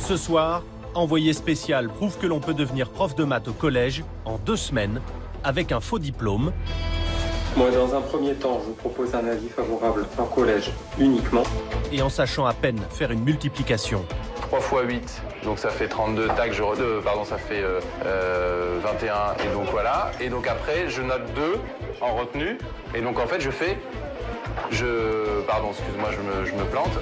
Ce soir, Envoyé spécial prouve que l'on peut devenir prof de maths au collège en 2 semaines avec un faux diplôme. Moi, dans un premier temps, je vous propose un avis favorable en collège uniquement. Et en sachant à peine faire une multiplication. 3 x 8, donc ça fait 32, tac, ça fait 21, et donc voilà. Et donc après, je note 2 en retenue, et donc en fait, pardon, excuse-moi, je me plante.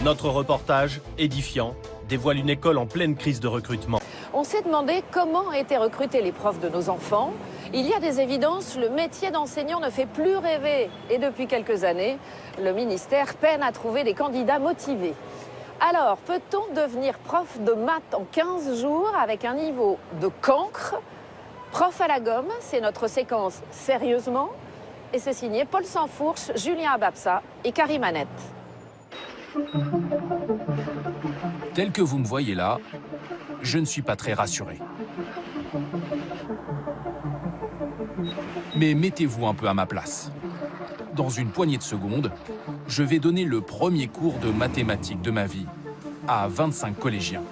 Notre reportage, édifiant, dévoile une école en pleine crise de recrutement. On s'est demandé comment étaient recrutés les profs de nos enfants. Il y a des évidences, le métier d'enseignant ne fait plus rêver. Et depuis quelques années, le ministère peine à trouver des candidats motivés. Alors, peut-on devenir prof de maths en 15 jours avec un niveau de cancre? Prof à la gomme, c'est notre séquence Sérieusement. Et c'est signé Paul Sansfourche, Julien Ababsa et Karim Annette. Tel que vous me voyez là, je ne suis pas très rassuré. Mais mettez-vous un peu à ma place. Dans une poignée de secondes, je vais donner le premier cours de mathématiques de ma vie à 25 collégiens.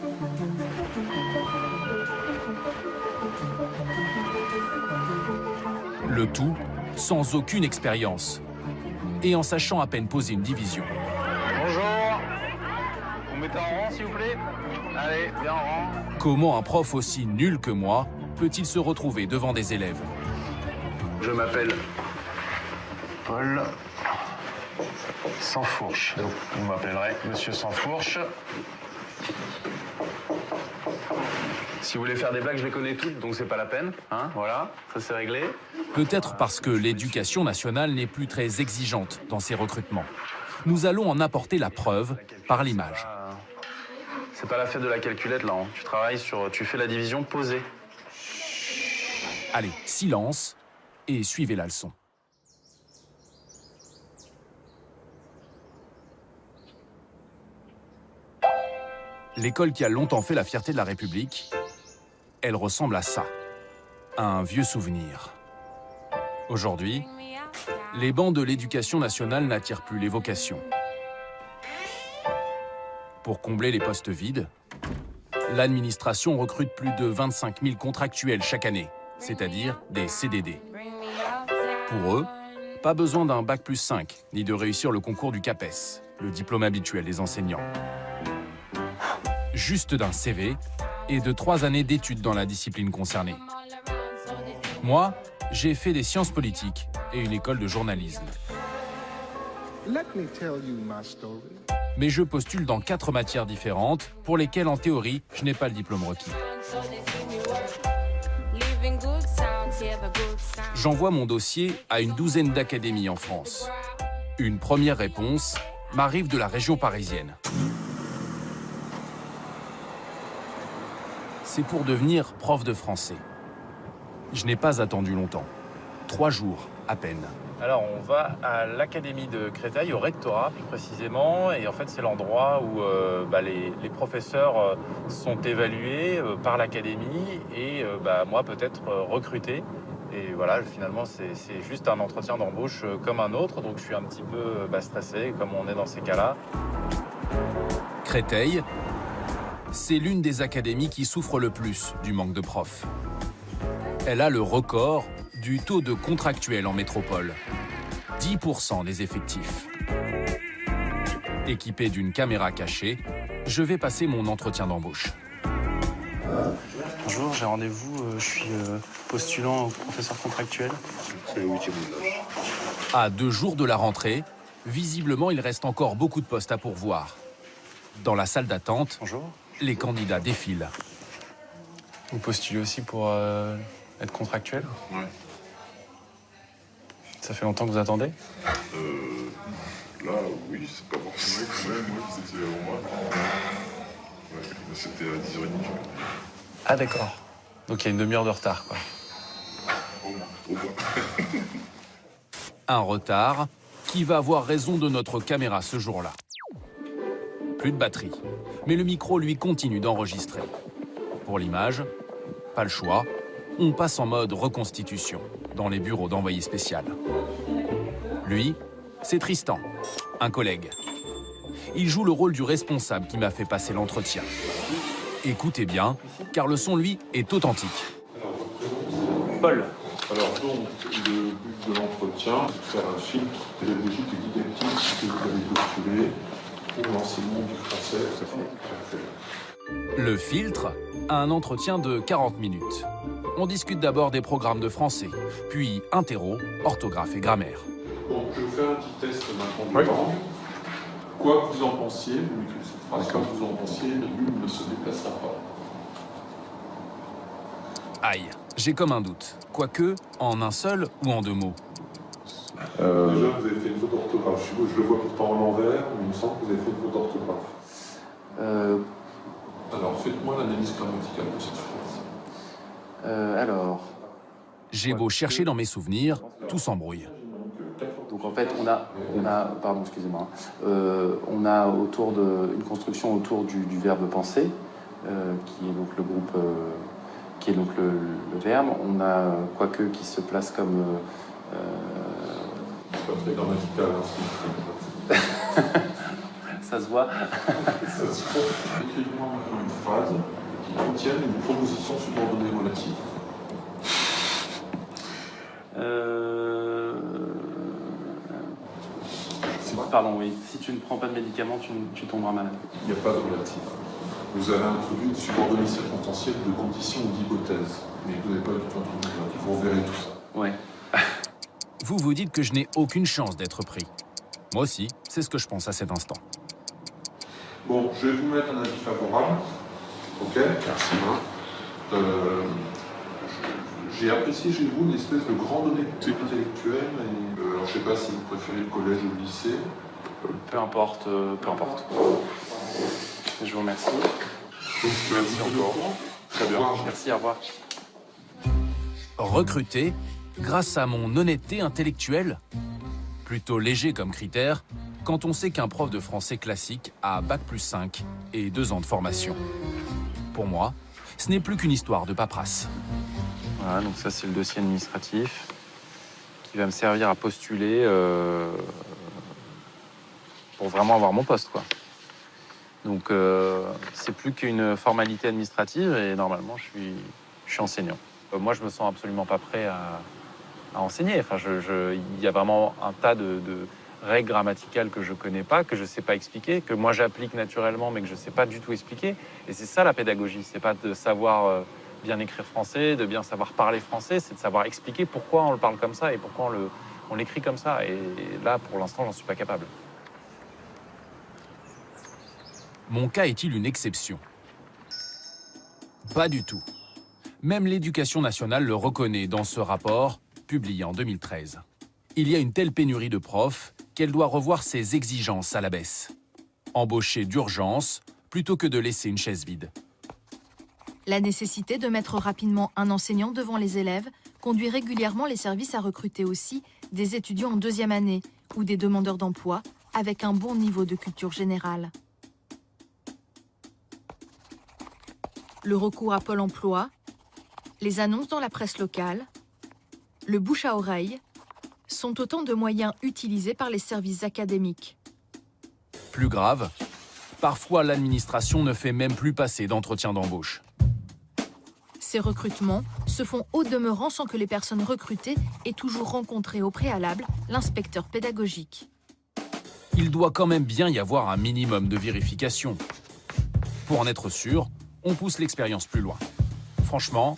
Le tout sans aucune expérience et en sachant à peine poser une division. Bonjour. Vous mettez en rang, s'il vous plaît? Allez, bien en rang. Comment un prof aussi nul que moi peut-il se retrouver devant des élèves? Je m'appelle Paul Sansfourche. Donc, vous m'appellerez Monsieur Sansfourche. Si vous voulez faire des blagues, je les connais toutes, donc c'est pas la peine. Hein, voilà, ça c'est réglé. Peut-être parce que l'éducation nationale n'est plus très exigeante dans ses recrutements. Nous allons en apporter la preuve par l'image. C'est pas la fête de la calculette, là. Hein. Tu fais la division posée. Allez, silence et suivez la leçon. L'école qui a longtemps fait la fierté de la République, elle ressemble à ça, un vieux souvenir. Aujourd'hui, les bancs de l'éducation nationale n'attirent plus les vocations. Pour combler les postes vides, l'administration recrute plus de 25 000 contractuels chaque année, c'est-à-dire des CDD. Pour eux, pas besoin d'un bac plus 5, ni de réussir le concours du CAPES, le diplôme habituel des enseignants. Juste d'un CV et de 3 années d'études dans la discipline concernée. Moi, j'ai fait des sciences politiques et une école de journalisme. Mais je postule dans 4 matières différentes pour lesquelles, en théorie, je n'ai pas le diplôme requis. J'envoie mon dossier à une douzaine d'académies en France. Une première réponse m'arrive de la région parisienne. C'est pour devenir prof de français. Je n'ai pas attendu longtemps. 3 jours à peine. Alors on va à l'académie de Créteil, au rectorat plus précisément, et en fait c'est l'endroit où les professeurs sont évalués par l'académie et moi peut-être recruté. Et voilà, finalement c'est juste un entretien d'embauche comme un autre, donc je suis un petit peu stressé comme on est dans ces cas-là. Créteil, c'est l'une des académies qui souffre le plus du manque de profs. Elle a le record du taux de contractuels en métropole. 10% des effectifs. Équipé d'une caméra cachée, je vais passer mon entretien d'embauche. Bonjour, j'ai rendez-vous, je suis postulant au professeur contractuel. C'est le 8e étage. À 2 jours de la rentrée, visiblement il reste encore beaucoup de postes à pourvoir. Dans la salle d'attente, bonjour, les candidats défilent. Vous postulez aussi pour être contractuel? Ouais. Ça fait longtemps que vous attendez? Là, oui, c'est pas forcément quand même, moi, c'était avant moi. Ouais, c'était à 10h30. Ah d'accord. Donc il y a une demi-heure de retard, quoi. Au moins. Un retard qui va avoir raison de notre caméra ce jour-là. Plus de batterie, mais le micro, lui, continue d'enregistrer. Pour l'image, pas le choix, on passe en mode reconstitution dans les bureaux d'envoyé spécial. Lui, c'est Tristan, un collègue. Il joue le rôle du responsable qui m'a fait passer l'entretien. Écoutez bien, car le son, lui, est authentique. Paul. Alors donc, le but de l'entretien, c'est de faire un filtre pédagogique et didactique que vous avez postulé pour l'enseignement du français. Ça fait. Le filtre, un entretien de 40 minutes. On discute d'abord des programmes de français, puis interro, orthographe et grammaire. Bon, je vais vous faire un petit test maintenant de langue. Quoi que vous en pensiez, vous m'écrivez cette phrase, quoi que vous en pensiez, l'une ne se déplacera pas. Aïe, j'ai comme un doute. Quoique, en un seul ou en deux mots. Déjà, vous avez fait une faute d'orthographe. Je le vois pourtant en l'envers, mais il me semble que vous avez fait une faute d'orthographe. Alors, faites-moi l'analyse grammaticale de cette phrase. Alors, J'ai beau chercher dans mes souvenirs, tout s'embrouille. donc en fait, on a pardon, excusez-moi, on a une construction autour du verbe penser, qui est donc le groupe, qui est donc le verbe. On a quoique qui se place comme C'est pas très grammatical, hein, ça se voit. ça se fait. Écrivez-moi maintenant une phrase qui contienne une proposition subordonnée relative. Pardon, oui. Si tu ne prends pas de médicaments, tu tomberas malade. Il n'y a pas de relative. Vous avez introduit une subordonnée circonstancielle de condition ou d'hypothèse. Mais vous n'avez pas du tout introduit de relative. Vous reverrez tout ça. Ouais. Vous vous dites que je n'ai aucune chance d'être pris. Moi aussi, c'est ce que je pense à cet instant. Bon, je vais vous mettre un avis favorable. Ok, merci. J'ai apprécié chez vous une espèce de grande honnêteté intellectuelle. Alors, je ne sais pas si vous préférez le collège ou le lycée. Peu importe, peu importe. Je vous remercie. Merci encore. Très bien. Merci, au revoir. Recruté grâce à mon honnêteté intellectuelle? Plutôt léger comme critère, quand on sait qu'un prof de français classique a Bac+5 et 2 ans de formation. Pour moi, ce n'est plus qu'une histoire de paperasse. Voilà, donc ça c'est le dossier administratif qui va me servir à postuler pour vraiment avoir mon poste, quoi. Donc c'est plus qu'une formalité administrative et normalement je suis enseignant. Moi je me sens absolument pas prêt à enseigner. Enfin, il y a vraiment un tas de règles grammaticales que je connais pas, que je sais pas expliquer, que moi j'applique naturellement mais que je sais pas du tout expliquer. Et c'est ça la pédagogie, c'est pas de savoir bien écrire français, de bien savoir parler français, c'est de savoir expliquer pourquoi on le parle comme ça et pourquoi on l'écrit comme ça. Et là, pour l'instant, j'en suis pas capable. Mon cas est-il une exception? Pas du tout. Même l'Éducation nationale le reconnaît dans ce rapport, publié en 2013. Il y a une telle pénurie de profs qu'elle doit revoir ses exigences à la baisse. Embaucher d'urgence plutôt que de laisser une chaise vide. La nécessité de mettre rapidement un enseignant devant les élèves conduit régulièrement les services à recruter aussi des étudiants en deuxième année ou des demandeurs d'emploi avec un bon niveau de culture générale. Le recours à Pôle emploi, les annonces dans la presse locale, le bouche à oreille sont autant de moyens utilisés par les services académiques. Plus grave, parfois l'administration ne fait même plus passer d'entretien d'embauche. Ces recrutements se font au demeurant sans que les personnes recrutées aient toujours rencontré au préalable l'inspecteur pédagogique. Il doit quand même bien y avoir un minimum de vérification. Pour en être sûr, on pousse l'expérience plus loin. Franchement,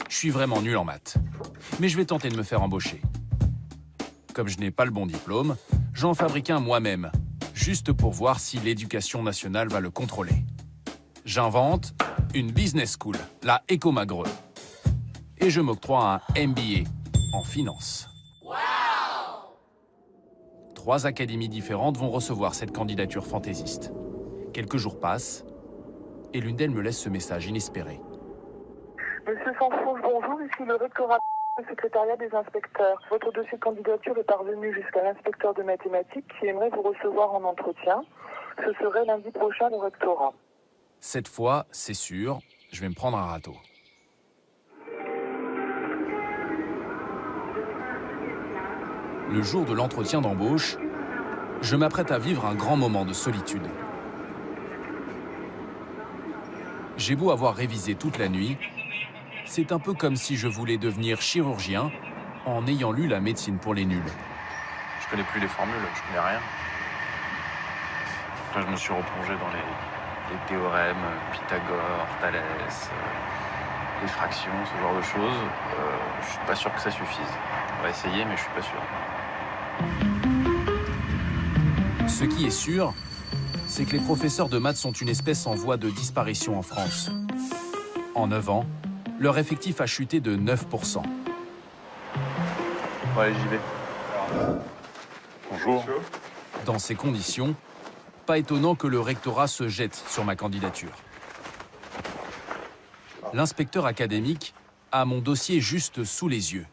je suis vraiment nul en maths. Mais je vais tenter de me faire embaucher. Comme je n'ai pas le bon diplôme, j'en fabrique un moi-même, juste pour voir si l'Éducation nationale va le contrôler. J'invente une business school, la Écomagreux. Et je m'octroie un MBA en finance. Wow! 3 académies différentes vont recevoir cette candidature fantaisiste. Quelques jours passent, et l'une d'elles me laisse ce message inespéré. Monsieur Sanfranche, bonjour, ici le rectorat du secrétariat des inspecteurs. Votre dossier de candidature est parvenu jusqu'à l'inspecteur de mathématiques qui aimerait vous recevoir en entretien. Ce serait lundi prochain au rectorat. Cette fois, c'est sûr, je vais me prendre un râteau. Le jour de l'entretien d'embauche, je m'apprête à vivre un grand moment de solitude. J'ai beau avoir révisé toute la nuit, c'est un peu comme si je voulais devenir chirurgien en ayant lu la médecine pour les nuls. Je connais plus les formules, je connais rien. Là, je me suis replongé dans les théorèmes, Pythagore, Thalès, les fractions, ce genre de choses. Je suis pas sûr que ça suffise. On va essayer, mais je suis pas sûr. Ce qui est sûr, c'est que les professeurs de maths sont une espèce en voie de disparition en France. En 9 ans, leur effectif a chuté de 9%. Bon, allez, j'y vais. Bonjour. Dans ces conditions, pas étonnant que le rectorat se jette sur ma candidature. L'inspecteur académique a mon dossier juste sous les yeux.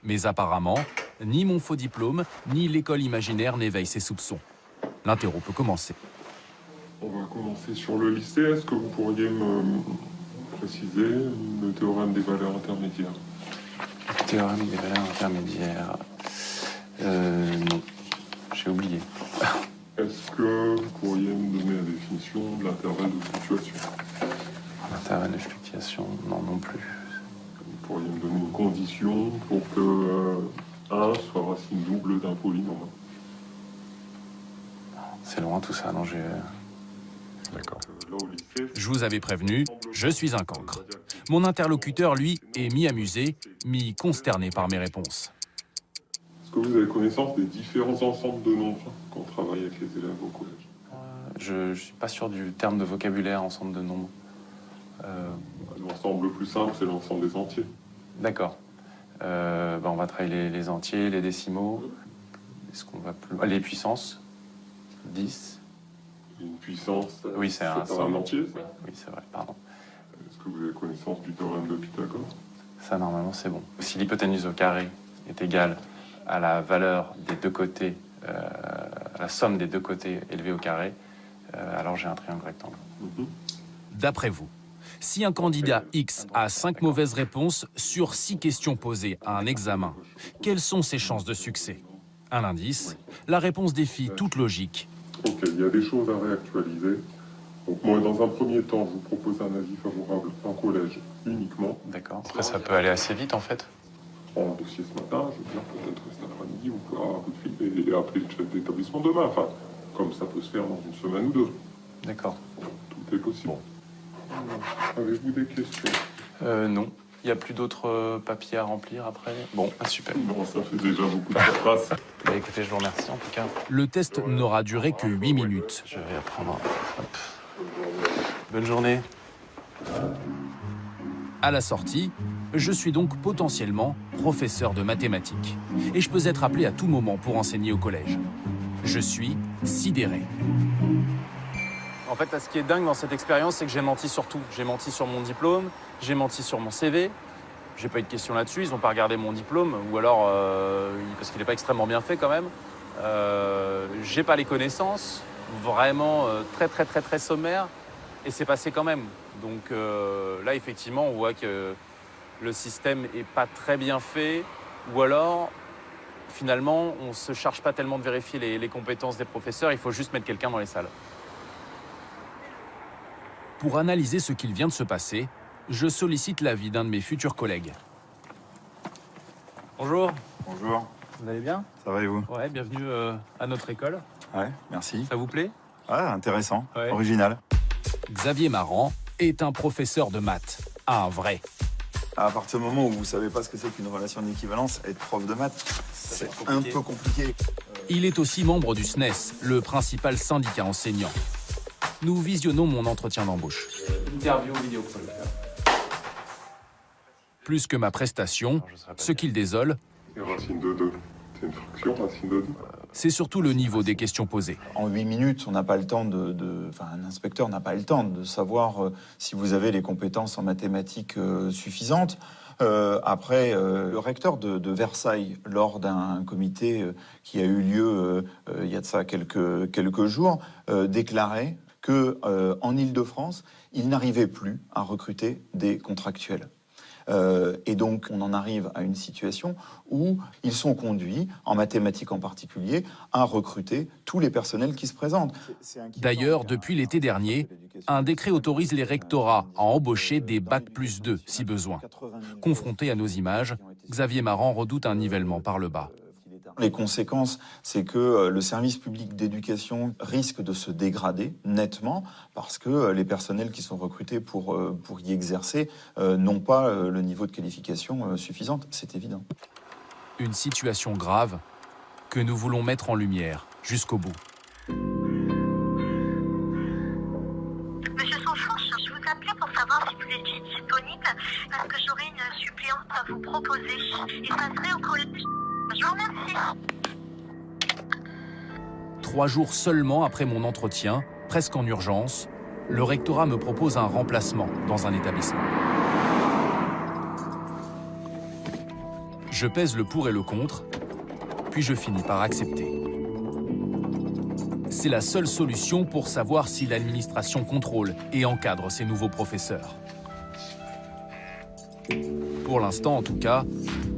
Mais apparemment, ni mon faux diplôme, ni l'école imaginaire n'éveillent ses soupçons. L'interro peut commencer. On va commencer sur le lycée. Est-ce que vous pourriez me préciser le théorème des valeurs intermédiaires? Le théorème des valeurs intermédiaires. Non, j'ai oublié. Est-ce que vous pourriez me donner la définition de l'intervalle de fluctuation? L'intervalle de fluctuation, non plus. Vous pourriez me donner une condition pour que 1 soit racine double d'un polynôme? C'est loin tout ça, non, j'ai... D'accord. Là, au lycée, Je vous avais prévenu, je suis un cancre. Mon interlocuteur, lui, est mi-amusé, mi-consterné par mes réponses. est-ce que vous avez connaissance des différents ensembles de nombres quand on travaille avec les élèves au collège? Je suis pas sûr du terme de vocabulaire, ensemble de nombres. L'ensemble le plus simple, c'est l'ensemble des entiers. D'accord. On va travailler les entiers, les décimaux. Est-ce qu'on va plus... Les puissances. 10. Une puissance, Oui, c'est un entier, ça? Oui, c'est vrai, pardon. Est-ce que vous avez connaissance du théorème de Pythagore? Ça, normalement, c'est bon. Si l'hypoténuse au carré est égale à la valeur des deux côtés, à la somme des deux côtés élevés au carré, alors j'ai un triangle rectangle. D'après vous, si un candidat X a 5 mauvaises réponses sur 6 questions posées à un examen, quelles sont ses chances de succès? Un indice, la réponse défie toute logique. Ok, il y a des choses à réactualiser. Donc moi, dans un premier temps, je vous propose un avis favorable en collège uniquement. D'accord. Après, ça peut aller assez vite, en fait. Je prends un dossier ce matin, je veux dire, peut-être rester à l'après-midi, vous pouvez avoir un coup de fil et appeler le chef d'établissement demain. Enfin, comme ça peut se faire dans une semaine ou deux. D'accord. Tout est possible. Avez-vous des questions? Non. Il n'y a plus d'autres papiers à remplir après? Bon, super. Non, ça fait déjà beaucoup de paperasse. Bah, écoutez, je vous remercie en tout cas. Le test n'aura duré que 8 minutes. Je vais apprendre. Hop. Bonne journée. À la sortie, je suis donc potentiellement professeur de mathématiques. Et je peux être appelé à tout moment pour enseigner au collège. Je suis sidéré. En fait, ce qui est dingue dans cette expérience, c'est que j'ai menti sur tout. J'ai menti sur mon diplôme, j'ai menti sur mon CV. J'ai pas eu de questions là-dessus, ils n'ont pas regardé mon diplôme, ou alors, parce qu'il n'est pas extrêmement bien fait quand même. J'ai pas les connaissances, vraiment très sommaire, et c'est passé quand même. Donc là, effectivement, on voit que le système est pas très bien fait, ou alors, finalement, on se charge pas tellement de vérifier les compétences des professeurs, il faut juste mettre quelqu'un dans les salles. Pour analyser ce qu'il vient de se passer, je sollicite l'avis d'un de mes futurs collègues. Bonjour. Bonjour. Vous allez bien? Ça va et vous? Ouais, bienvenue à notre école. Ouais, merci. Ça vous plaît? Ah, intéressant, Ouais. original. Xavier Marant est un professeur de maths, un vrai. À partir du moment où vous savez pas ce que c'est qu'une relation d'équivalence, être prof de maths, c'est un peu compliqué. Il est aussi membre du SNES, le principal syndicat enseignant. Nous visionnons mon entretien d'embauche. Interview vidéo call. Plus que ma prestation, ce qu'il désole, Et racine de 2, c'est une fraction, racine de 2. c'est surtout le niveau des questions posées. En 8 minutes, on n'a pas le temps Enfin, un inspecteur n'a pas le temps de savoir si vous avez les compétences en mathématiques suffisantes. Après, le recteur de Versailles, lors d'un comité qui a eu lieu il y a de ça quelques jours, déclarait que en Île-de-France, il n'arrivait plus à recruter des contractuels. Et donc, on en arrive à une situation où ils sont conduits, en mathématiques en particulier, à recruter tous les personnels qui se présentent. D'ailleurs, depuis l'été dernier, un décret autorise les rectorats à embaucher des Bac+2 si besoin. Confronté à nos images, Xavier Marand redoute un nivellement par le bas. Les conséquences, c'est que le service public d'éducation risque de se dégrader nettement parce que les personnels qui sont recrutés pour y exercer n'ont pas le niveau de qualification suffisante, c'est évident. Une situation grave que nous voulons mettre en lumière jusqu'au bout. Monsieur Sanfourche, je vous appelais pour savoir si vous étiez disponible parce que j'aurais une suppléante à vous proposer. Et ça serait au collège. Je vous remercie. 3 jours seulement après mon entretien, presque en urgence, le rectorat me propose un remplacement dans un établissement. Je pèse le pour et le contre, puis je finis par accepter. C'est la seule solution pour savoir si l'administration contrôle et encadre ces nouveaux professeurs. Pour l'instant, en tout cas,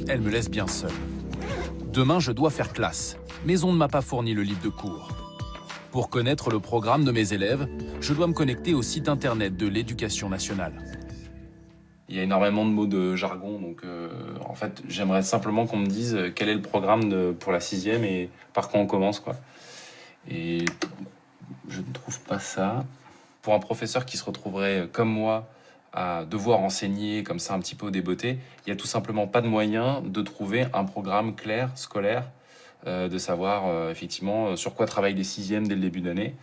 elle me laisse bien seul. Demain, je dois faire classe, mais on ne m'a pas fourni le livre de cours. Pour connaître le programme de mes élèves, je dois me connecter au site internet de l'Éducation nationale. Il y a énormément de mots de jargon, donc en fait, j'aimerais simplement qu'on me dise quel est le programme pour la 6e et par quoi on commence, quoi. Et je ne trouve pas ça. Pour un professeur qui se retrouverait comme moi à devoir enseigner comme ça un petit peu au débeauté, il n'y a tout simplement pas de moyen de trouver un programme clair, scolaire, de savoir effectivement sur quoi travaillent les 6e dès le début d'année.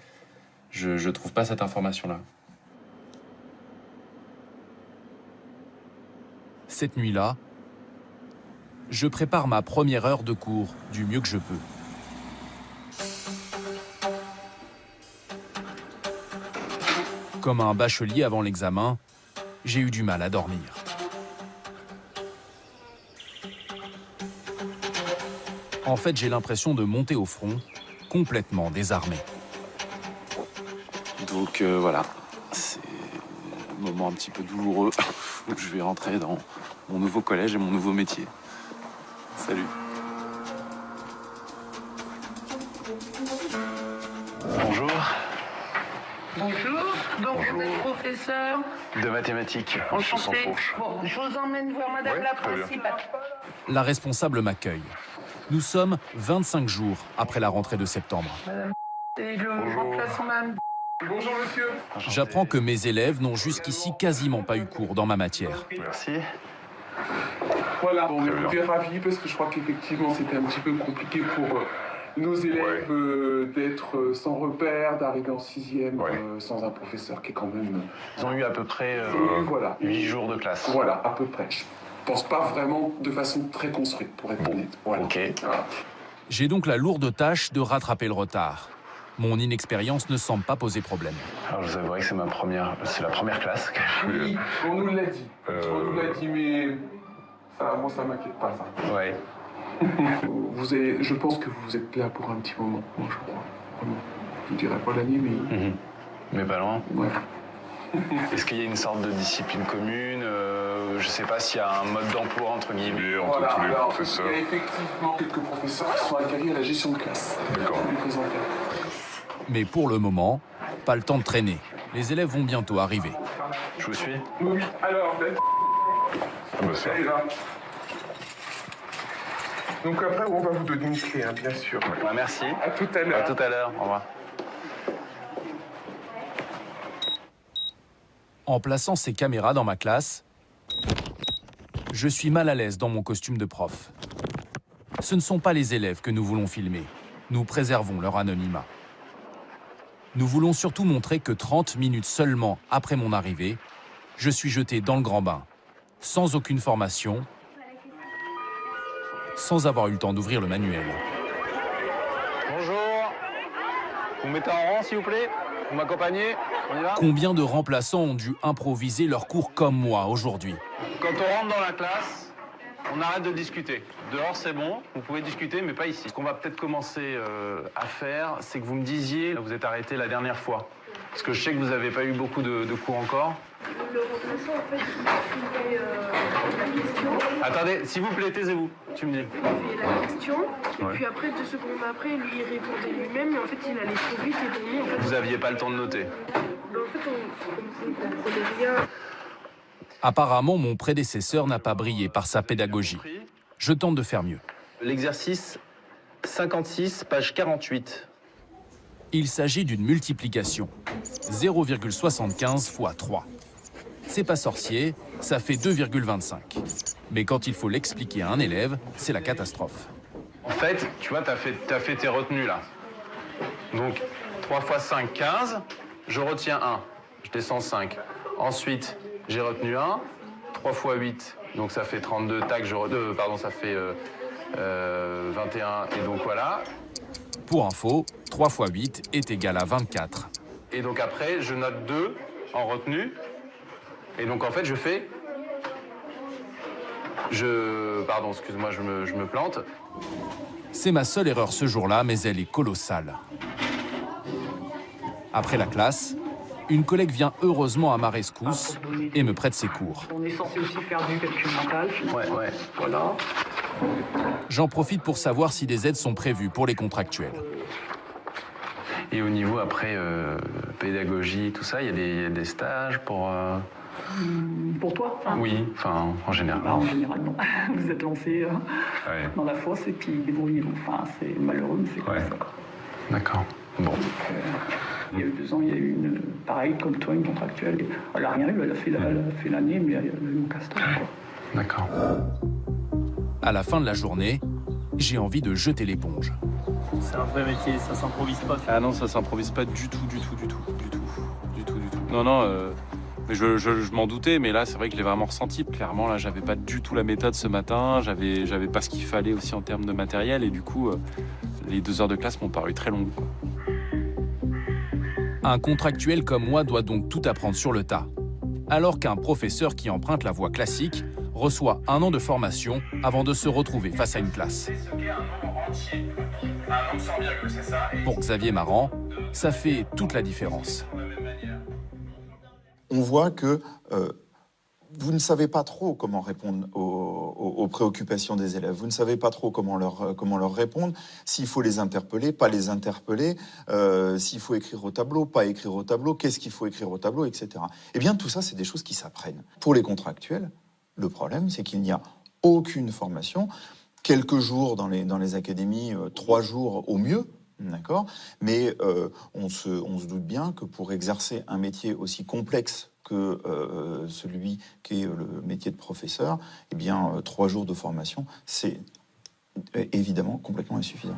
Je ne trouve pas cette information-là. Cette nuit-là, je prépare ma première heure de cours du mieux que je peux. Comme un bachelier avant l'examen, j'ai eu du mal à dormir. En fait, j'ai l'impression de monter au front, complètement désarmé. Donc voilà, c'est un moment un petit peu douloureux où je vais rentrer dans mon nouveau collège et mon nouveau métier. Salut. Bonjour. Bonjour, donc vous êtes professeur De mathématiques. enchanté. Bon, je vous emmène voir madame la principale. La responsable m'accueille. Nous sommes 25 jours après la rentrée de septembre. Madame, c'est le remplaçant madame. Bonjour monsieur. J'apprends que mes élèves n'ont jusqu'ici quasiment pas eu cours dans ma matière. Merci. Voilà, on est ravis parce que je crois qu'effectivement c'était un petit peu compliqué pour nos élèves d'être sans repère, d'arriver en 6e sans un professeur qui est quand même... Ils ont eu à peu près voilà. 8 jours de classe. Voilà, à peu près. Je pense pas vraiment de façon très construite, pour être honnête. Voilà. Ok. Voilà. J'ai donc la lourde tâche de rattraper le retard. Mon inexpérience ne semble pas poser problème. Alors je vous avouerai que c'est la première classe que je... Oui, on nous l'a dit. On nous l'a dit, mais ça, moi ça m'inquiète pas, ça. Ouais. Je pense que vous êtes là pour un petit moment, moi je crois. Vraiment. Je ne dirais pas l'année, mais... Mais pas loin. Ouais. Est-ce qu'il y a une sorte de discipline commune Je sais pas s'il y a un mode d'emploi entre guillemets entre tous les professeurs. Il y a effectivement quelques professeurs qui sont aguerris à la gestion de classe. D'accord. Mais pour le moment, pas le temps de traîner. Les élèves vont bientôt arriver. Je vous suis. Oui, alors, ça ira. Donc après, on va vous donner une clé, hein, bien sûr. Bah, merci. À tout à l'heure. À tout à l'heure. Au revoir. En plaçant ces caméras dans ma classe, je suis mal à l'aise dans mon costume de prof. Ce ne sont pas les élèves que nous voulons filmer. Nous préservons leur anonymat. Nous voulons surtout montrer que 30 minutes seulement après mon arrivée, je suis jeté dans le grand bain, sans aucune formation, sans avoir eu le temps d'ouvrir le manuel. Bonjour. Vous mettez en rang, s'il vous plaît? Vous m'accompagnez? On y va? Combien de remplaçants ont dû improviser leur cours comme moi aujourd'hui? Quand on rentre dans la classe, on arrête de discuter. Dehors, c'est bon, vous pouvez discuter, mais pas ici. Ce qu'on va peut-être commencer à faire, c'est que vous me disiez, vous êtes arrêté la dernière fois. Parce que je sais que vous n'avez pas eu beaucoup de cours encore. Le remplaçant, en fait, il fait la question. Attendez, s'il vous plaît, taisez-vous, tu me dis. Il fait la question, et puis après, 2 secondes après, lui, il répondait lui-même, mais en fait, il allait trop vite, et pour nous, en fait... Vous n'aviez pas le temps de noter. En fait, on ne comprenait rien. Apparemment, mon prédécesseur n'a pas brillé par sa pédagogie. Je tente de faire mieux. L'exercice 56, page 48. Il s'agit d'une multiplication. 0,75 fois 3. C'est pas sorcier, ça fait 2,25. Mais quand il faut l'expliquer à un élève, c'est la catastrophe. En fait, tu vois, t'as fait tes retenues là. Donc, 3 fois 5, 15. Je retiens 1. Je descends 5. Ensuite, j'ai retenu 1. 3 fois 8. Donc ça fait 32. Tac, ça fait 21. Et donc voilà. Pour info, 3 fois 8 est égal à 24. Et donc après, je note 2 en retenue. Et donc en fait, je fais... Pardon, excuse-moi, je me plante. C'est ma seule erreur ce jour-là, mais elle est colossale. Après la classe, une collègue vient heureusement à ma rescousse et me prête ses cours. On est censé aussi faire du calcul mental. Ouais. Voilà. J'en profite pour savoir si des aides sont prévues pour les contractuels. Et au niveau après pédagogie, tout ça, il y a des stages pour... Pour toi Oui, enfin en général. En général, non. Vous êtes lancé dans la fosse et puis débrouillez-vous. Enfin, c'est malheureux, mais c'est comme ça. D'accord. Bon. Il y a eu 2 ans, il y a eu pareil comme toi, une contractuelle. Elle n'a rien eu, elle a fait l'année, mais elle a eu mon castor. D'accord. À la fin de la journée, j'ai envie de jeter l'éponge. C'est un vrai métier, ça s'improvise pas. Ah non, ça s'improvise pas du tout. Non, mais je m'en doutais, mais là, c'est vrai que je l'ai vraiment ressenti. Clairement, là, j'avais pas du tout la méthode ce matin, j'avais pas ce qu'il fallait aussi en termes de matériel, et du coup, les 2 heures de classe m'ont paru très longues, quoi. Un contractuel comme moi doit donc tout apprendre sur le tas, alors qu'un professeur qui emprunte la voie classique reçoit 1 an de formation avant de se retrouver face à une classe. Pour Xavier Marant, ça fait toute la différence. On voit que vous ne savez pas trop comment répondre aux préoccupations des élèves. Vous ne savez pas trop comment leur répondre, s'il faut les interpeller, pas les interpeller, s'il faut écrire au tableau, pas écrire au tableau, qu'est-ce qu'il faut écrire au tableau, etc. Eh bien, tout ça, c'est des choses qui s'apprennent. Pour les contractuels, le problème, c'est qu'il n'y a aucune formation. Quelques jours dans les académies, 3 jours au mieux, d'accord. Mais on se doute bien que pour exercer un métier aussi complexe que celui qui est le métier de professeur, eh bien, 3 jours de formation, c'est évidemment complètement insuffisant.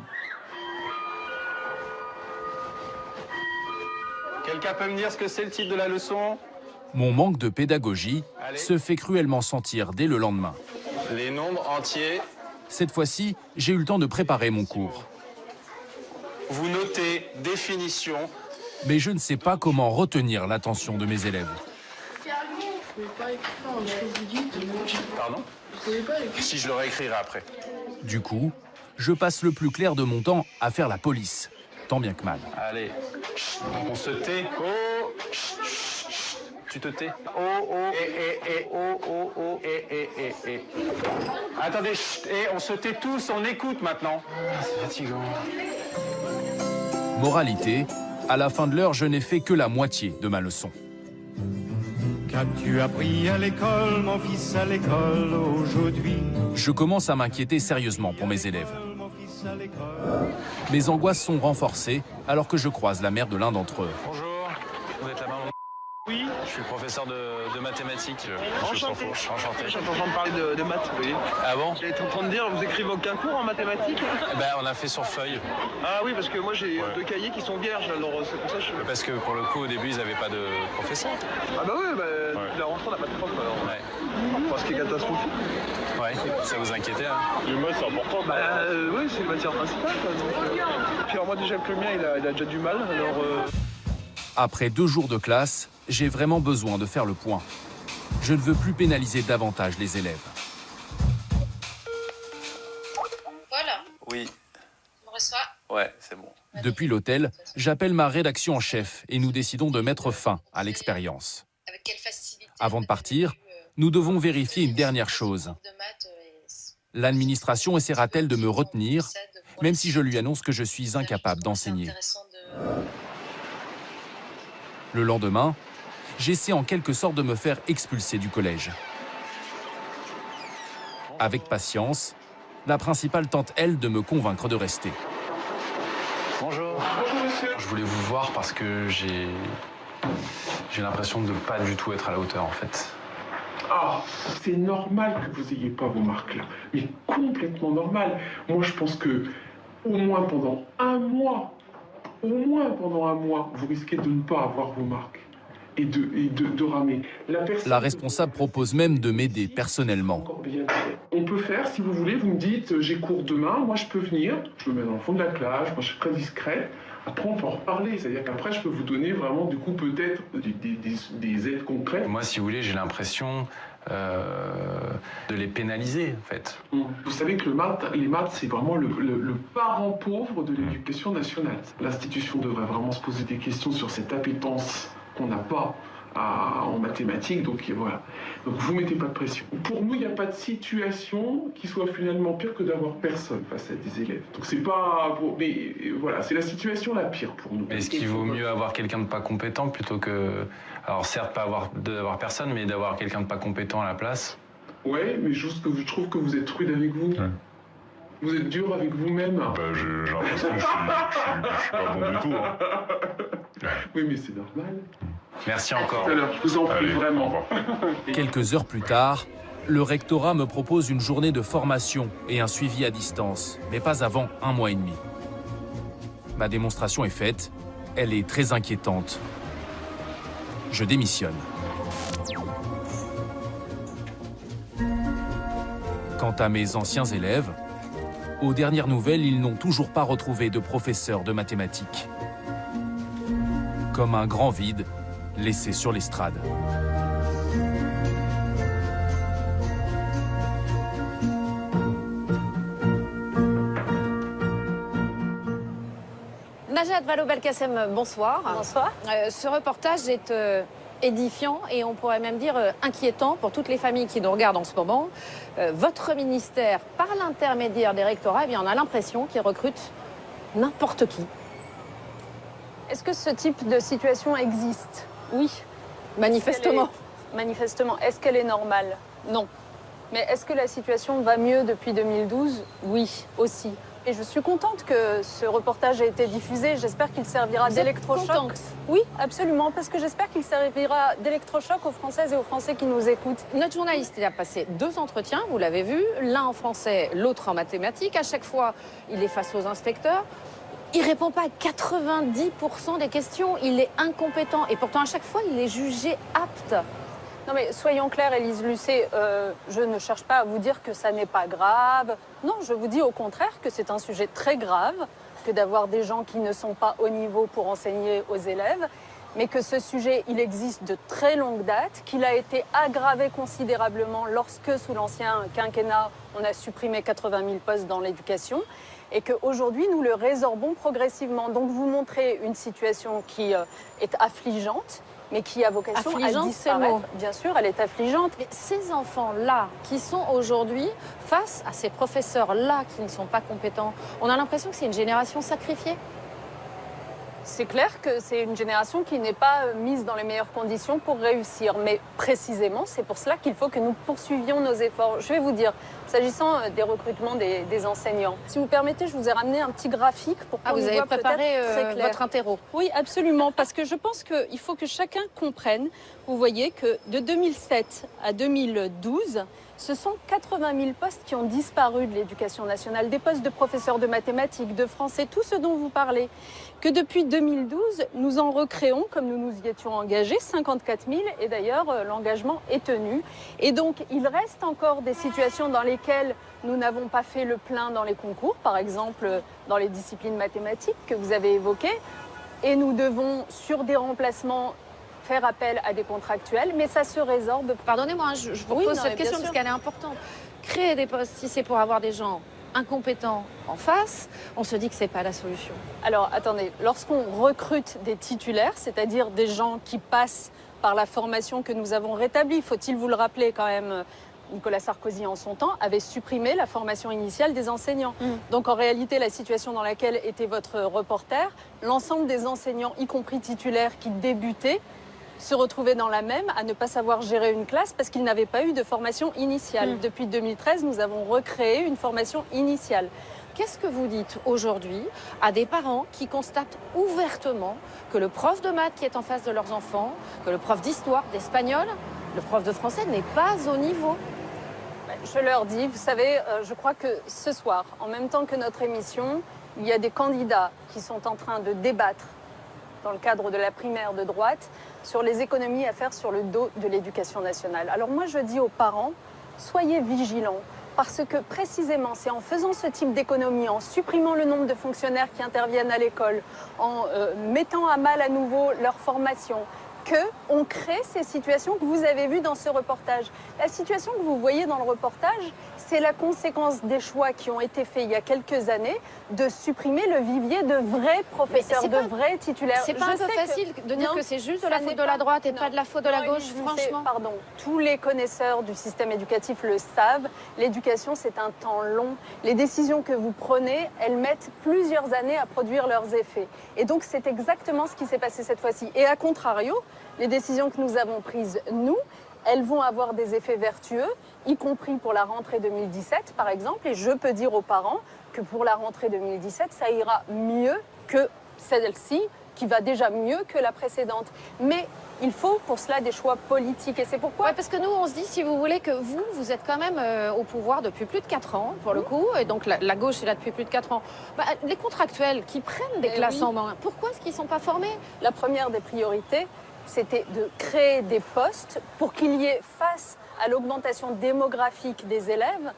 Quelqu'un peut me dire ce que c'est le titre de la leçon? Mon manque de pédagogie se fait cruellement sentir dès le lendemain. Les nombres entiers. Cette fois-ci, j'ai eu le temps de préparer mon cours. Vous notez définition. Mais je ne sais pas comment retenir l'attention de mes élèves. Pardon? Si, je le réécrirai après. Du coup, je passe le plus clair de mon temps à faire la police, tant bien que mal. Allez, on se tait. Oh, tu te tais. Oh, et. Attendez, on se tait tous, on écoute maintenant. C'est fatigant. Moralité, à la fin de l'heure, je n'ai fait que la moitié de ma leçon. Qu'as-tu appris à l'école, mon fils, à l'école aujourd'hui? Je commence à m'inquiéter sérieusement pour mes élèves. Mes angoisses sont renforcées alors que je croise la mère de l'un d'entre eux. Bonjour, vous êtes là-bas? Oui. Je suis professeur de mathématiques. Enchanté. Enchanté. J'étais en train de parler de maths, oui. Ah bon? J'étais en train de dire, vous écrivez aucun cours en mathématiques? Ben, on a fait sur feuille. Ah oui, parce que moi j'ai 2 cahiers qui sont vierges, alors c'est pour ça que je... Parce que pour le coup, au début, ils n'avaient pas de professeur. Ah bah oui, la rentrée, on n'a pas de prof alors. Ouais. Parce qu'il est catastrophique. Ouais, ça vous inquiétait, hein? Les maths, c'est important. Bah oui, c'est une matière principale, quoi. Donc, Puis alors moi déjà que le mien, il a déjà du mal, alors... Après 2 jours de classe, j'ai vraiment besoin de faire le point. Je ne veux plus pénaliser davantage les élèves. Voilà. Oui. On reçoit. Ouais, c'est bon. Depuis l'hôtel, j'appelle ma rédaction en chef et nous décidons de mettre fin à l'expérience. Avant de partir, nous devons vérifier une dernière chose. L'administration essaiera-t-elle de me retenir, même si je lui annonce que je suis incapable d'enseigner? Le lendemain, j'essaie en quelque sorte de me faire expulser du collège. Avec patience, la principale tente, elle, de me convaincre de rester. Bonjour. Bonjour, monsieur. Je voulais vous voir parce que j'ai l'impression de ne pas du tout être à la hauteur, en fait. Ah, c'est normal que vous n'ayez pas vos marques là, mais complètement normal. Moi, je pense que au moins pendant un mois, vous risquez de ne pas avoir vos marques et de ramer. La responsable propose même de m'aider personnellement. On peut faire, si vous voulez, vous me dites j'ai cours demain, moi je peux venir, je me mets dans le fond de la classe, moi je suis très discrète. Après, on peut en reparler, c'est-à-dire qu'après, je peux vous donner vraiment, du coup, peut-être des aides concrètes. Moi, si vous voulez, j'ai l'impression de les pénaliser, en fait. Vous savez que les maths, c'est vraiment le parent pauvre de l'éducation nationale. L'institution devrait vraiment se poser des questions sur cette appétence qu'on n'a pas en mathématiques, donc voilà. Donc vous mettez pas de pression. Pour nous, il n'y a pas de situation qui soit finalement pire que d'avoir personne face à des élèves. Donc c'est pas... Mais voilà, c'est la situation la pire pour nous. Est-ce qu'il vaut mieux avoir quelqu'un de pas compétent plutôt que... Alors certes, pas d'avoir personne, mais d'avoir quelqu'un de pas compétent à la place? Ouais, mais juste que je trouve que vous êtes rude avec vous. Ouais. Vous êtes dur avec vous-même. J'ai l'impression que je suis pas bon du tout. Hein. Oui, mais c'est normal. Merci encore. Alors, je vous en prie, vraiment. Quelques heures plus tard, le rectorat me propose une journée de formation et un suivi à distance, mais pas avant 1 mois et demi. Ma démonstration est faite, elle est très inquiétante. Je démissionne. Quant à mes anciens élèves, aux dernières nouvelles, ils n'ont toujours pas retrouvé de professeur de mathématiques. Comme un grand vide laissé sur l'estrade. Najat Vallaud-Belkacem, bonsoir. Bonsoir. Ce reportage est édifiant et on pourrait même dire inquiétant pour toutes les familles qui nous regardent en ce moment. Votre ministère, par l'intermédiaire des rectorats, eh bien, on a l'impression qu'il recrute n'importe qui. Est-ce que ce type de situation existe? Oui. Manifestement. Manifestement. Est-ce qu'elle est normale? Non. Mais est-ce que la situation va mieux depuis 2012? Oui, aussi. Et je suis contente que ce reportage ait été diffusé. J'espère qu'il servira d'électrochoc. Oui, absolument, parce que j'espère qu'il servira d'électrochoc aux Françaises et aux Français qui nous écoutent. Notre journaliste, il a passé 2 entretiens, vous l'avez vu, l'un en français, l'autre en mathématiques. À chaque fois, il est face aux inspecteurs. Il ne répond pas à 90% des questions, il est incompétent. Et pourtant, à chaque fois, il est jugé apte. Non mais soyons clairs, Élise Lucet, je ne cherche pas à vous dire que ça n'est pas grave. Non, je vous dis au contraire que c'est un sujet très grave, que d'avoir des gens qui ne sont pas au niveau pour enseigner aux élèves, mais que ce sujet, il existe de très longue date, qu'il a été aggravé considérablement lorsque, sous l'ancien quinquennat, on a supprimé 80 000 postes dans l'éducation, et qu'aujourd'hui, nous le résorbons progressivement. Donc vous montrez une situation qui est affligeante, mais qui a vocation à disparaître. Bien sûr, elle est affligeante. Mais ces enfants-là, qui sont aujourd'hui face à ces professeurs-là qui ne sont pas compétents, on a l'impression que c'est une génération sacrifiée. C'est clair que c'est une génération qui n'est pas mise dans les meilleures conditions pour réussir. Mais précisément, c'est pour cela qu'il faut que nous poursuivions nos efforts. Je vais vous dire, s'agissant des recrutements des enseignants, si vous permettez, je vous ai ramené un petit graphique pour qu'on vous avez préparé votre interro. Oui, absolument, parce que je pense qu'il faut que chacun comprenne. Vous voyez que de 2007 à 2012, ce sont 80 000 postes qui ont disparu de l'éducation nationale, des postes de professeurs de mathématiques, de français, tout ce dont vous parlez. Que depuis 2012, nous en recréons, comme nous nous y étions engagés, 54 000, et d'ailleurs, l'engagement est tenu. Et donc, il reste encore des situations dans lesquelles nous n'avons pas fait le plein dans les concours, par exemple dans les disciplines mathématiques que vous avez évoquées, et nous devons, sur des remplacements, faire appel à des contractuels, mais ça se résorbe. Pardonnez-moi, je vous pose cette question parce qu'elle est importante. Créer des postes, si c'est pour avoir des gens incompétents en face, on se dit que ce n'est pas la solution. Alors attendez, lorsqu'on recrute des titulaires, c'est-à-dire des gens qui passent par la formation que nous avons rétablie, faut-il vous le rappeler quand même, Nicolas Sarkozy en son temps avait supprimé la formation initiale des enseignants. Donc en réalité, la situation dans laquelle était votre reporter, l'ensemble des enseignants, y compris titulaires qui débutaient, se retrouvaient dans la même à ne pas savoir gérer une classe parce qu'ils n'avaient pas eu de formation initiale. Depuis 2013, nous avons recréé une formation initiale. Qu'est-ce que vous dites aujourd'hui à des parents qui constatent ouvertement que le prof de maths qui est en face de leurs enfants, que le prof d'histoire, d'espagnol, le prof de français n'est pas au niveau? Je leur dis, vous savez, je crois que ce soir, en même temps que notre émission, il y a des candidats qui sont en train de débattre dans le cadre de la primaire de droite sur les économies à faire sur le dos de l'éducation nationale. Alors moi, je dis aux parents, soyez vigilants. Parce que précisément, c'est en faisant ce type d'économie, en supprimant le nombre de fonctionnaires qui interviennent à l'école, en mettant à mal à nouveau leur formation, qu'on crée ces situations que vous avez vues dans ce reportage. La situation que vous voyez dans le reportage, c'est la conséquence des choix qui ont été faits il y a quelques années de supprimer le vivier de vrais professeurs, de vrais titulaires. C'est pas un peu facile de dire que c'est juste de la faute de la droite et pas de la faute de la gauche, franchement? Pardon, tous les connaisseurs du système éducatif le savent. L'éducation, c'est un temps long. Les décisions que vous prenez, elles mettent plusieurs années à produire leurs effets. Et donc, c'est exactement ce qui s'est passé cette fois-ci. Et à contrario, les décisions que nous avons prises, nous, elles vont avoir des effets vertueux, y compris pour la rentrée 2017, par exemple. Et je peux dire aux parents que pour la rentrée 2017, ça ira mieux que celle-ci, qui va déjà mieux que la précédente. Mais il faut pour cela des choix politiques. Et c'est pourquoi... Ouais, parce que nous, on se dit, si vous voulez, que vous êtes quand même au pouvoir depuis plus de 4 ans, pour le coup, et donc la gauche est là depuis plus de 4 ans. Bah, les contractuels qui prennent des classes en main, pourquoi est-ce qu'ils ne sont pas formés? La première des priorités, c'était de créer des postes pour qu'il y ait, face à l'augmentation démographique des élèves,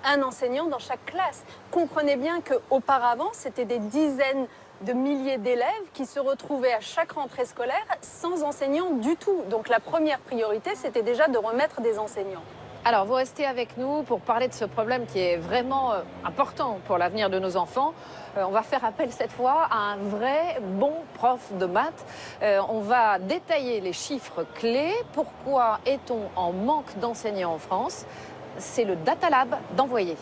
un enseignant dans chaque classe. Comprenez bien qu'auparavant, c'était des dizaines de milliers d'élèves qui se retrouvaient à chaque rentrée scolaire sans enseignants du tout. Donc la première priorité, c'était déjà de remettre des enseignants. Alors, vous restez avec nous pour parler de ce problème qui est vraiment important pour l'avenir de nos enfants. On va faire appel cette fois à un vrai bon prof de maths. On va détailler les chiffres clés. Pourquoi est-on en manque d'enseignants en France? C'est le Data Lab d'Envoyer.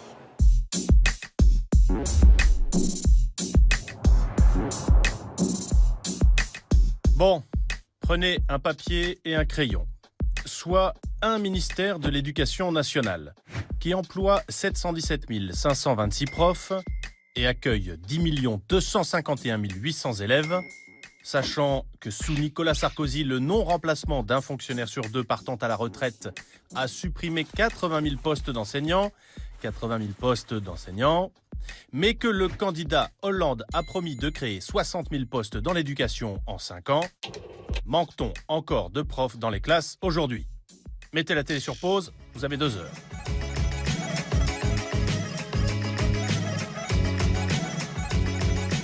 Bon, prenez un papier et un crayon. Soit un ministère de l'Éducation nationale, qui emploie 717 526 profs et accueille 10 251 800 élèves, sachant que sous Nicolas Sarkozy, le non-remplacement d'un fonctionnaire sur 2 partant à la retraite a supprimé 80 000 postes d'enseignants, mais que le candidat Hollande a promis de créer 60 000 postes dans l'éducation en 5 ans, manque-t-on encore de profs dans les classes aujourd'hui? Mettez la télé sur pause, vous avez 2 heures.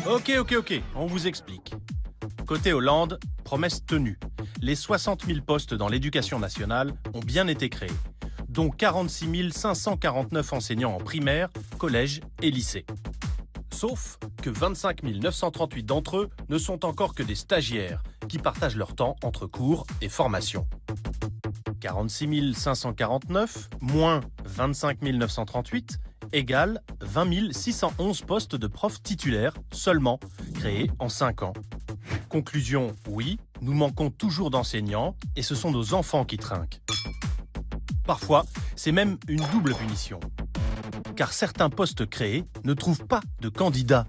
Ok, on vous explique. Côté Hollande, promesse tenue. Les 60 000 postes dans l'éducation nationale ont bien été créés, dont 46 549 enseignants en primaire, collège et lycée. Sauf que 25 938 d'entre eux ne sont encore que des stagiaires qui partagent leur temps entre cours et formation. 46 549 moins 25 938 égale 20 611 postes de profs titulaires seulement, créés en 5 ans. Conclusion, oui, nous manquons toujours d'enseignants et ce sont nos enfants qui trinquent. Parfois, c'est même une double punition. Car certains postes créés ne trouvent pas de candidats.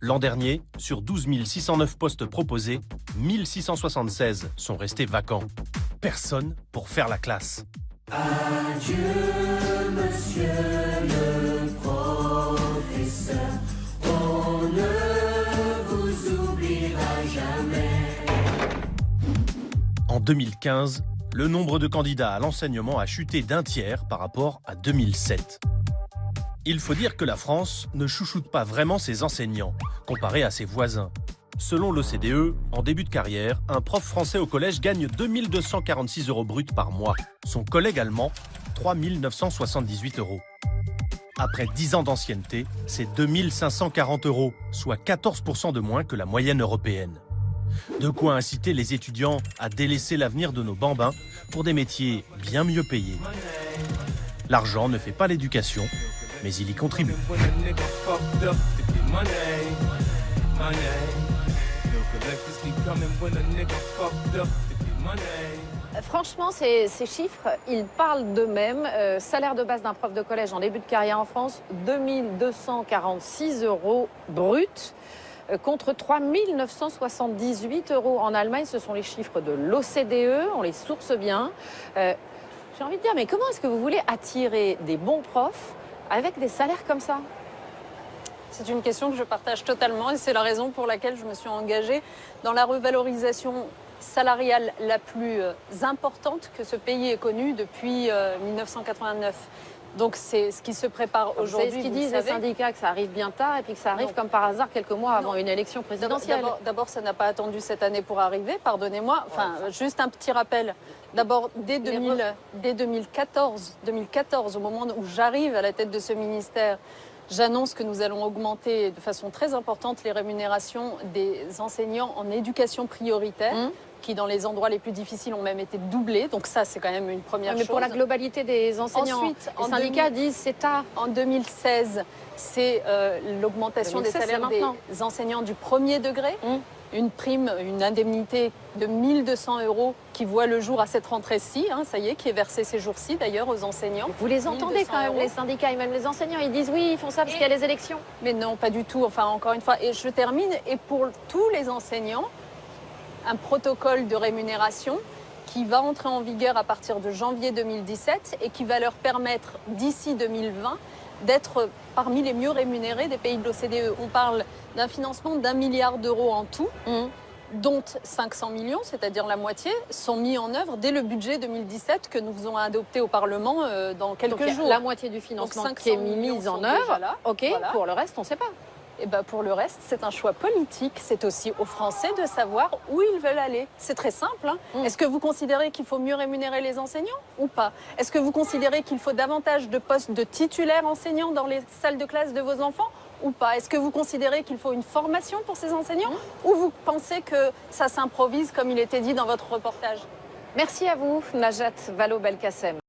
L'an dernier, sur 12 609 postes proposés, 1676 sont restés vacants. Personne pour faire la classe. Adieu, monsieur le professeur, on ne vous oubliera jamais. En 2015, le nombre de candidats à l'enseignement a chuté d'1 tiers par rapport à 2007. Il faut dire que la France ne chouchoute pas vraiment ses enseignants, comparé à ses voisins. Selon l'OCDE, en début de carrière, un prof français au collège gagne 2 246 € bruts par mois. Son collègue allemand, 3 978 €. Après 10 ans d'ancienneté, c'est 2 540 €, soit 14% de moins que la moyenne européenne. De quoi inciter les étudiants à délaisser l'avenir de nos bambins pour des métiers bien mieux payés. L'argent ne fait pas l'éducation, mais il y contribue. Franchement, ces chiffres, ils parlent d'eux-mêmes. Salaire de base d'un prof de collège en début de carrière en France, 2 246 € brut, contre 3 978 € en Allemagne. Ce sont les chiffres de l'OCDE, on les source bien. J'ai envie de dire, mais comment est-ce que vous voulez attirer des bons profs avec des salaires comme ça? C'est une question que je partage totalement et c'est la raison pour laquelle je me suis engagée dans la revalorisation salariale la plus importante que ce pays ait connue depuis 1989. Donc c'est ce qui se prépare aujourd'hui. C'est ce qu'ils disent les syndicats, que ça arrive bien tard et puis que ça arrive comme par hasard quelques mois avant une élection présidentielle. D'abord, ça n'a pas attendu cette année pour arriver, pardonnez-moi. Enfin, juste un petit rappel. D'abord, dès 2014, au moment où j'arrive à la tête de ce ministère, j'annonce que nous allons augmenter de façon très importante les rémunérations des enseignants en éducation prioritaire, qui dans les endroits les plus difficiles ont même été doublés. Donc ça, c'est quand même une première chose. Mais pour la globalité des enseignants, ensuite, les syndicats disent c'est tard. En 2016, c'est l'augmentation des salaires des enseignants du premier degré. Une prime, une indemnité de 1 200 € qui voit le jour à cette rentrée-ci, ça y est, qui est versée ces jours-ci d'ailleurs aux enseignants. Vous les entendez quand même, les syndicats et même les enseignants, ils disent oui, ils font ça parce qu'il y a les élections. Mais non, pas du tout, enfin encore une fois, et je termine, et pour tous les enseignants, un protocole de rémunération qui va entrer en vigueur à partir de janvier 2017 et qui va leur permettre d'ici 2020 d'être parmi les mieux rémunérés des pays de l'OCDE. On parle d'un financement d'1 milliard d'euros en tout, dont 500 millions, c'est-à-dire la moitié, sont mis en œuvre dès le budget 2017 que nous faisons adopter au Parlement dans quelques jours. La moitié du financement qui est mise en œuvre, voilà. Pour le reste, on ne sait pas. Et pour le reste, c'est un choix politique. C'est aussi aux Français de savoir où ils veulent aller. C'est très simple. Est-ce que vous considérez qu'il faut mieux rémunérer les enseignants ou pas? Est-ce que vous considérez qu'il faut davantage de postes de titulaires enseignants dans les salles de classe de vos enfants ou pas? Est-ce que vous considérez qu'il faut une formation pour ces enseignants ou vous pensez que ça s'improvise comme il était dit dans votre reportage? Merci à vous, Najat Vallaud-Belkacem.